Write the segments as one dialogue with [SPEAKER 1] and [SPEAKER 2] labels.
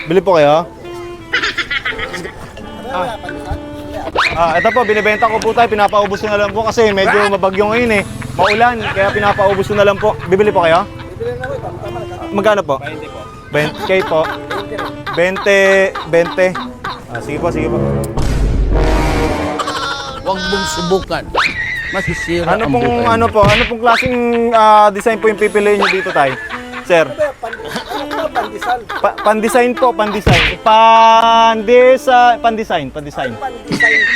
[SPEAKER 1] Bili po kayo? Ito po, binibenta ko po tayo. Pinapaubos ko na lang po kasi medyo mabagyo ngayon eh. Maulan, kaya pinapaubos ko na lang po. Bibili po kayo? Magkano po? 20 po. 20K po. 20. Sige po, sige po.
[SPEAKER 2] Huwag mong subukan. Masisira
[SPEAKER 1] Ano
[SPEAKER 2] ang
[SPEAKER 1] pong
[SPEAKER 2] buhay.
[SPEAKER 1] ano pong klaseng design po yung pipiliin niyo dito tayo? Sir. Pan-design po, pan-design. Pan-design.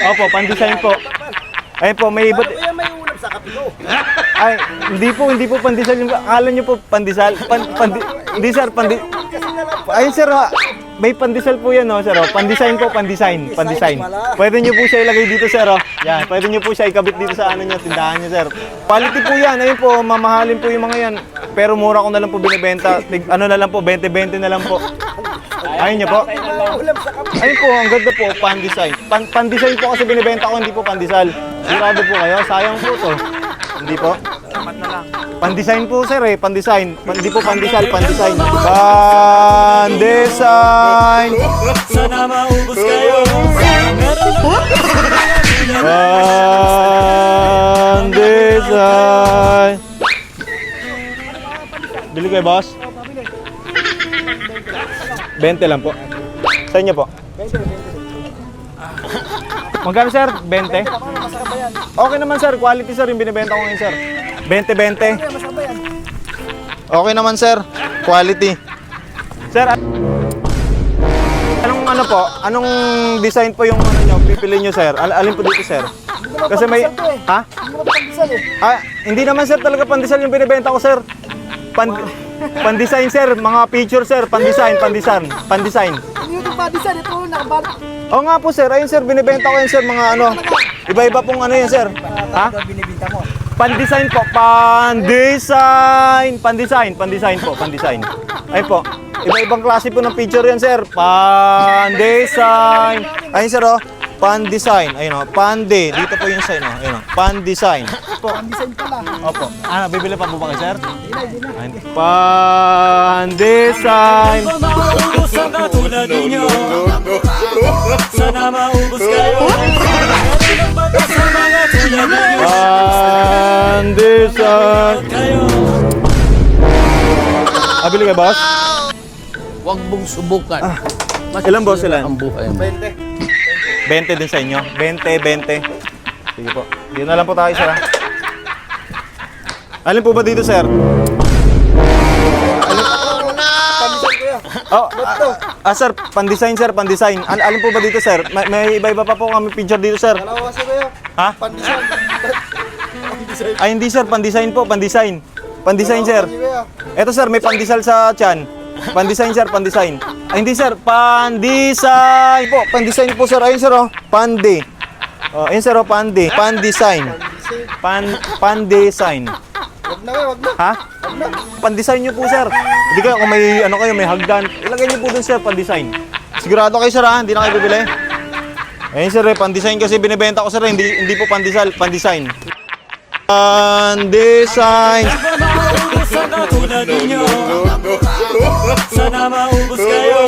[SPEAKER 1] Opo, pan-design po. Ayun po, may iba't...
[SPEAKER 3] May ulam sa kapilo.
[SPEAKER 1] Ay, hindi po pandesal yung akala niyo po pandesal. Hindi sir, ayun sir, may pandesal po yan, no, sir. Pandesign po, pandesign. Pwede niyo po siya ilagay dito, sir. Yan, pwede niyo po siya ikabit dito sa ano niyo, tindahan niyo, sir. Quality po yan. Ayun po, mamahalin po yung mga yan. Pero mura ko na lang po binibenta. Ano na lang po, 20-20 na lang po. Ayun niyo po. Ayun po, ang ganda po, pan-design. Pan-design po kasi binibenta ko, hindi po pandesal. Sigurado po kayo, sayang po to. Hindi po. Pan-design po sir eh, pan-design. Hindi po pan-desal, pan-design. Pan-design.
[SPEAKER 4] Sana maubos kayo.
[SPEAKER 1] Pan-design. Bili kayo, boss? 20 lang po. Sa inyo po? Magkano sir? 20? Okay naman sir, quality sir yung binibenta ko ngayon sir. 20-20. Okay naman sir, quality. Sir, anong design po yung ano nyo, pipili nyo sir? Alin po dito sir? Kasi may, ha? Hindi naman sir talaga pandesal yung binibenta ko sir. Pan-design sir, mga picture sir, pan-design.
[SPEAKER 3] Hindi ito pa design, ito nakabar.
[SPEAKER 1] Oo nga po sir, ayun sir, binibenta ko yun sir, mga ano. Iba-iba pong ano yun sir. Ha?
[SPEAKER 3] Binibenta mo.
[SPEAKER 1] Pan-design po, pan-design po, pan-design. Ayun po, iba-ibang klase po ng picture yan sir. Pan-design. Ayun sir oh, pan-design. Ayun oh, pande. Dito po yung sign oh, ayun oh, pan-design.
[SPEAKER 3] Pan-design pala.
[SPEAKER 1] Opo. Bibili pa po ba kayo sir? Ayun. Pan-design.
[SPEAKER 4] Maubos ang katulad ninyo. Sana maubos kayo. Ang bata sa mga tulad ninyo.
[SPEAKER 1] Pan-design.
[SPEAKER 4] Kayo.
[SPEAKER 1] Bili kayo boss?
[SPEAKER 2] Huwag mong subukan.
[SPEAKER 1] Ilan boss sila?
[SPEAKER 2] Ang buhay mo.
[SPEAKER 1] 20 din sa inyo. 20. Sige po. Dito na lang po tayo, sir. Ha? Alin po ba dito, sir? Sir, pan-design, sir, pan-design. Alin po ba dito, sir? May iba-iba pa po kami picture dito, sir.
[SPEAKER 3] Dalawa kasi kayo.
[SPEAKER 1] Ha?
[SPEAKER 3] Pan-design.
[SPEAKER 1] Ay, hindi, sir. Pan-design po, pan-design. Pan-design, sir. Eto, sir, may pan-design sa tiyan. Pan-design, sir, pan-design. Ay, hindi, sir. Pan-design po. Pan-design po, sir. Ayun, sir, oh. Pande. Oh, ayun, sir, oh. Pande. Pan-design. Pan-design.
[SPEAKER 3] Wag na.
[SPEAKER 1] Ha? Pan-design nyo po, sir. Hindi kayo, kung may, ano kayo, may hagdan. Ilagay nyo po dun, sir, pan-design. Sigurado kayo, sir, ha? Hindi na kayo bibili. Ayun, sir, pan-design kasi binibenta ko, sir. Hindi po pan-design. Pan-design. Pan-design.
[SPEAKER 4] Maubos ang katulad ninyo. Sana maubos kayo.